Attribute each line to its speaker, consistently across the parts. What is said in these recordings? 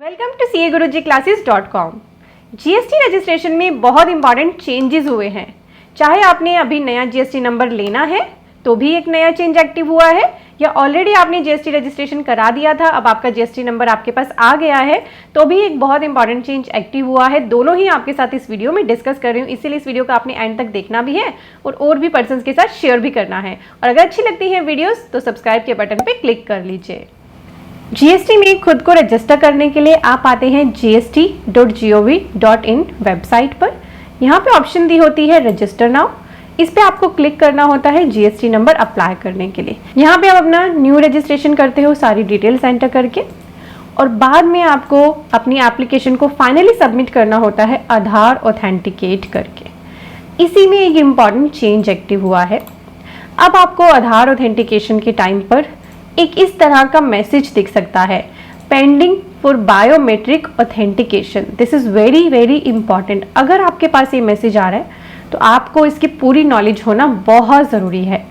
Speaker 1: Welcome to CAGurujiClasses.com। GST registration में बहुत important changes हुए हैं। चाहे आपने अभी नया जीएसटी नंबर लेना है तो भी एक नया चेंज एक्टिव हुआ है, या ऑलरेडी आपने जीएसटी रजिस्ट्रेशन करा दिया था, अब आपका जीएसटी नंबर आपके पास आ गया है तो भी एक बहुत इंपॉर्टेंट चेंज एक्टिव हुआ है। दोनों ही आपके साथ इस वीडियो में डिस्कस कर रही हूँ, इसीलिए इस वीडियो को आपने एंड तक देखना भी है और भी पर्सन्स के साथ शेयर भी करना है। और अगर अच्छी लगती है वीडियोस तो सब्सक्राइब के बटन पे क्लिक कर लीजिए। जीएसटी में खुद को रजिस्टर करने के लिए आप आते हैं gst.gov.in वेबसाइट पर। यहाँ पे ऑप्शन दी होती है रजिस्टर नाउ, इस पे आपको क्लिक करना होता है जीएसटी नंबर अप्लाई करने के लिए। यहाँ पे आप अपना न्यू रजिस्ट्रेशन करते हो सारी डिटेल्स एंटर करके, और बाद में आपको अपनी एप्लीकेशन को फाइनली सबमिट करना होता है आधार ऑथेंटिकेट करके। इसी में एक इम्पॉर्टेंट चेंज एक्टिव हुआ है। अब आपको आधार ऑथेंटिकेशन के टाइम पर एक इस तरह का मैसेज दिख सकता है, pending for biometric authentication. This is very very important. अगर आपके पास ये मैसेज आ रहा है तो आपको इसकी पूरी नॉलेज होना बहुत ज़रूरी है।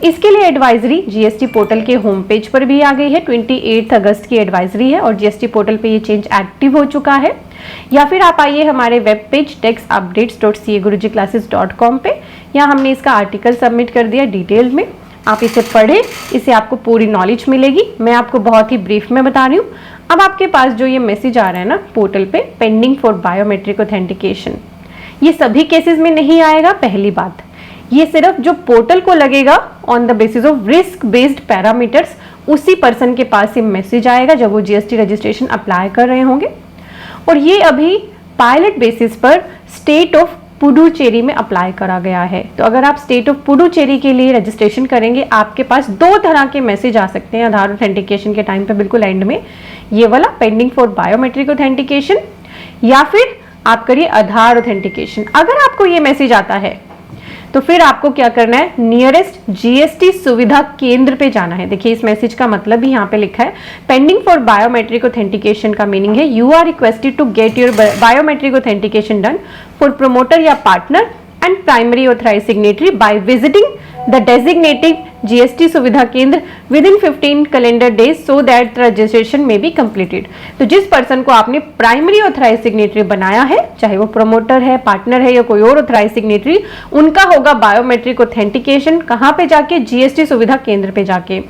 Speaker 1: इसके लिए एडवाइजरी जीएसटी पोर्टल के होम पेज पर भी आ गई है। 28 अगस्त की एडवाइजरी है और जीएसटी पोर्टल पे ये चेंज एक्टिव हो चुका है। या फिर आप आइए हमारे वेब पेज taxupdates.cagurujiclasses.com पे, यहाँ हमने इसका आर्टिकल सबमिट कर दिया डिटेल में। आप इसे पढ़ें, इससे आपको पूरी नॉलेज मिलेगी। मैं आपको बहुत ही ब्रीफ में बता रही हूँ। अब आपके पास जो ये मैसेज आ रहा है ना पोर्टल पे, पेंडिंग फॉर बायोमेट्रिक ऑथेंटिकेशन, ये सभी केसेस में नहीं आएगा। पहली बात, ये सिर्फ जो पोर्टल को लगेगा on the basis of risk based parameters, उसी पर्सन के पास ये मैसेज आएगा जब वो जीएसटी रजिस्ट्रेशन अप्लाई कर रहे होंगे। और ये अभी पायलट बेसिस पर स्टेट ऑफ पुडुचेरी में अप्लाई करा गया है। तो अगर आप स्टेट ऑफ पुडुचेरी के लिए रजिस्ट्रेशन करेंगे, आपके पास दो तरह के मैसेज आ सकते हैं आधार ऑथेंटिकेशन के टाइम पे। बिल्कुल एंड में ये वाला पेंडिंग फॉर बायोमेट्रिक ऑथेंटिकेशन, या फिर आप करिए आधार ऑथेंटिकेशन। अगर आपको ये मैसेज आता है तो फिर आपको क्या करना है, नियरेस्ट जीएसटी सुविधा केंद्र पे जाना है। देखिए इस मैसेज का मतलब भी यहाँ पे लिखा है, पेंडिंग फॉर बायोमेट्रिक ऑथेंटिकेशन का मीनिंग है you are requested to get your biometric authentication done for promoter या partner and primary authorize signatory by visiting the designated GST सुविधा केंद्र within 15 calendar days so that registration may be completed. तो जिस person को आपने primary authorize signatory बनाया है, चाहे वो प्रमोटर है, पार्टनर है या कोई और ऑथराइज सिग्नेटरी, उनका होगा बायोमेट्रिक ऑथेंटिकेशन कहाँ पे जाके, जीएसटी सुविधा केंद्र पे जाके।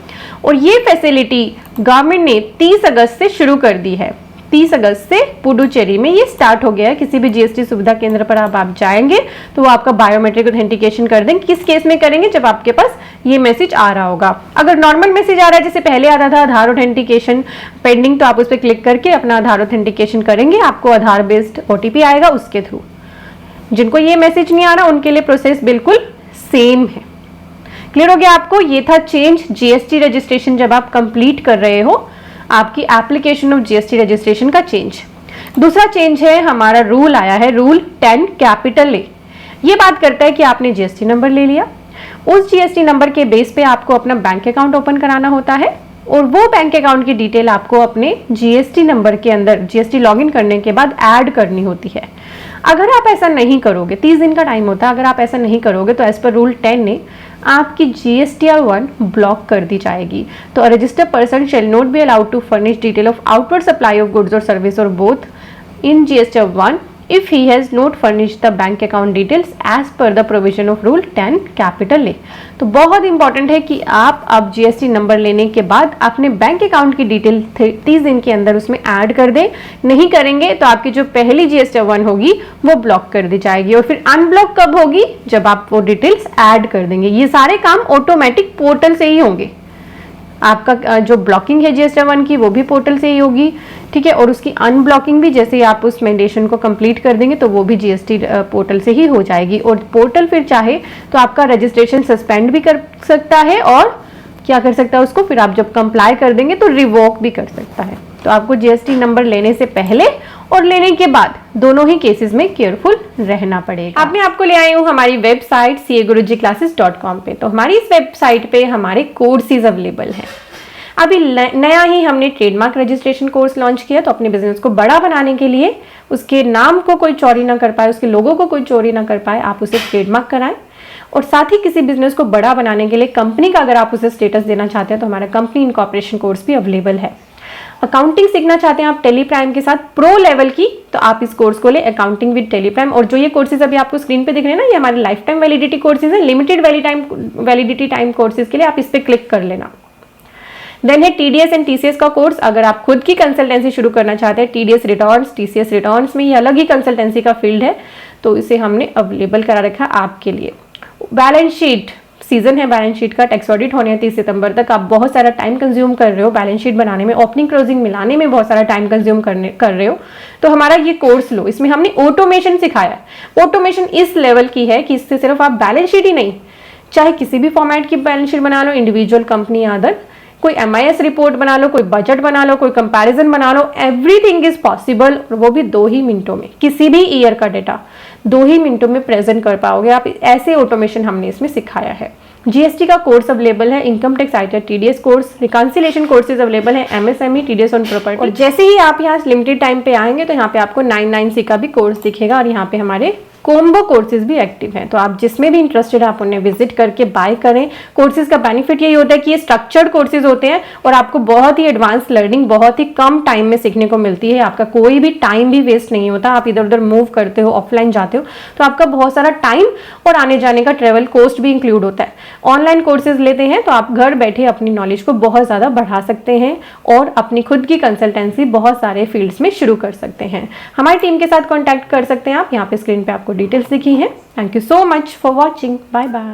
Speaker 1: और ये फैसिलिटी गवर्नमेंट ने 30 अगस्त से शुरू कर दी है। 30 अगस्त से पुडुचेरी में ये स्टार्ट हो गया है। किसी भी जीएसटी सुविधा केंद्र पर आप जाएंगे तो वो आपका बायोमेट्रिक ऑथेंटिकेशन कर देंगे। किस केस में करेंगे, जब आपके पास ये मैसेज आ रहा होगा। अगर नॉर्मल मैसेज आ रहा है जैसे पहले आता था आधार ऑथेंटिकेशन पेंडिंग, तो आप उस पर क्लिक करके अपना आधार ऑथेंटिकेशन करेंगे, आपको आधार बेस्ड ओटीपी आएगा उसके थ्रू। जिनको ये मैसेज नहीं आ रहा उनके लिए प्रोसेस बिल्कुल सेम है। क्लियर हो गया आपको? ये था चेंज जीएसटी रजिस्ट्रेशन जब आप कंप्लीट कर रहे हो, आपकी एप्लीकेशन ऑफ जीएसटी रजिस्ट्रेशन का चेंज। दूसरा चेंज है हमारा रूल आया है, रूल 10 कैपिटल ए। ये बात करता है कि आपने जीएसटी नंबर ले लिया, उस जीएसटी नंबर के बेस पे आपको अपना बैंक अकाउंट ओपन कराना होता है, और वो बैंक अकाउंट की डिटेल आपको अपने जीएसटी नंबर के अंदर जीएसटी लॉगिन करने के बाद ऐड करनी होती है। अगर आप ऐसा नहीं करोगे, 30 दिन का टाइम होता है, अगर आप ऐसा नहीं करोगे तो एज पर रूल 10 ने आपकी GSTR1 ब्लॉक कर दी जाएगी। तो registered person shall not be allowed to furnish detail of outward supply of goods और सर्विस और both in GSTR1 if he has not furnished the bank account details as per the provision of rule 10 capital A। तो बहुत important है कि आप अब GST number लेने के बाद अपने बैंक अकाउंट की डिटेल 30 दिन के अंदर उसमें ऐड कर दें। नहीं करेंगे तो आपकी जो पहली GSTR1 होगी वो ब्लॉक कर दी जाएगी। और फिर अनब्लॉक कब होगी, जब आप वो डिटेल्स ऐड कर देंगे। ये सारे काम ऑटोमेटिक पोर्टल से ही होंगे। आपका जो ब्लॉकिंग है GSTR1 की वो भी पोर्टल से ही होगी, ठीक है। और उसकी अनब्लॉकिंग भी जैसे ही आप उस मैंडेशन को कंप्लीट कर देंगे तो वो भी जीएसटी पोर्टल से ही हो जाएगी। और पोर्टल फिर चाहे तो आपका रजिस्ट्रेशन सस्पेंड भी कर सकता है, और क्या कर सकता है उसको, फिर आप जब कंप्लाई कर देंगे तो रिवोक भी कर सकता है। तो आपको जीएसटी नंबर लेने से पहले और लेने के बाद दोनों ही केसेस में केयरफुल रहना पड़ेगा। अब मैं आपको ले आई हूँ हमारी वेबसाइट CAGurujiClasses.com पे। तो हमारी इस वेबसाइट पे हमारे कोर्सेज अवेलेबल हैं। अभी नया ही हमने ट्रेडमार्क रजिस्ट्रेशन कोर्स लॉन्च किया। तो अपने बिजनेस को बड़ा बनाने के लिए, उसके नाम को कोई चोरी ना कर पाए, उसके लोगों को कोई चोरी ना कर पाए, आप उसे ट्रेडमार्क कराएं। और साथ ही किसी बिजनेस को बड़ा बनाने के लिए कंपनी का अगर आप उसे स्टेटस देना चाहते हैं तो हमारा कंपनी इनकॉर्पोरेशन कोर्स भी अवेलेबल है। अकाउंटिंग सीखना चाहते हैं आप टेली प्राइम के साथ प्रो लेवल की, तो आप इस कोर्स को ले, अकाउंटिंग विद टेली प्राइम। और जो ये कोर्सेज अभी आपको स्क्रीन पे दिख रहे हैं ना, ये हमारे लाइफ टाइम वैलिडिटी कोर्सेज है, लिमिटेड वैलिडिटी टाइम कोर्सेज के लिए आप इस पर क्लिक कर लेना। देन है टीडीएस एंड टीसीएस का कोर्स। अगर आप खुद की कंसल्टेंसी शुरू करना चाहते हैं टीडीएस रिटर्न्स, टीसीएस रिटर्न्स में, ये अलग ही कंसल्टेंसी का फील्ड है, तो इसे हमने अवेलेबल करा रखा है आपके लिए। बैलेंस शीट सीजन है, बैलेंस शीट का टैक्स ऑडिट होने हैं 30 सितंबर तक। आप बहुत सारा टाइम कंज्यूम कर रहे हो बैलेंस शीट बनाने में, ओपनिंग क्लोजिंग मिलाने में बहुत सारा टाइम कंज्यूम कर रहे हो, तो हमारा ये कोर्स लो। इसमें हमने ऑटोमेशन सिखाया है। ऑटोमेशन इस लेवल की है कि इससे सिर्फ आप बैलेंस शीट ही नहीं, चाहे किसी भी फॉर्मेट की बैलेंस शीट बना लो, इंडिविजुअल, कंपनी, अदर, कोई MIS रिपोर्ट बना लो, कोई बजट बना लो, कोई कंपैरिजन बना लो, एवरीथिंग इज पॉसिबल। वो भी 2 ही मिनटों में, किसी भी ईयर का डेटा 2 ही मिनटों में प्रेजेंट कर पाओगे आप। ऐसे ऑटोमेशन हमने इसमें सिखाया है। GST का कोर्स अवेलेबल है, income tax ITR TDS course, reconciliation courses available है, MSME TDS ऑन प्रॉपर्टी। और जैसे ही आप यहाँ लिमिटेड टाइम पे आएंगे तो यहाँ पे आपको 99C का भी कोर्स दिखेगा, और यहाँ पे हमारे कॉम्बो कोर्सेज भी एक्टिव हैं। तो आप जिसमें भी इंटरेस्टेड आप उन्हें विजिट करके बाय करें। कोर्सेज का बेनिफिट यही होता है कि ये स्ट्रक्चर्ड कोर्सेज होते हैं और आपको बहुत ही एडवांस लर्निंग बहुत ही कम टाइम में सीखने को मिलती है। आपका कोई भी टाइम भी वेस्ट नहीं होता। आप इधर उधर मूव करते हो, ऑफलाइन जाते हो, तो आपका बहुत सारा टाइम और आने जाने का ट्रेवल कॉस्ट भी इंक्लूड होता है। ऑनलाइन कोर्सेज लेते हैं तो आप घर बैठे अपनी नॉलेज को बहुत ज़्यादा बढ़ा सकते हैं और अपनी खुद की कंसल्टेंसी बहुत सारे फील्ड्स में शुरू कर सकते हैं। हमारी टीम के साथ कॉन्टैक्ट कर सकते हैं आप, यहाँ पे स्क्रीन पे आपको डिटेल्स दिखी हैं। Thank you so much for watching. Bye bye.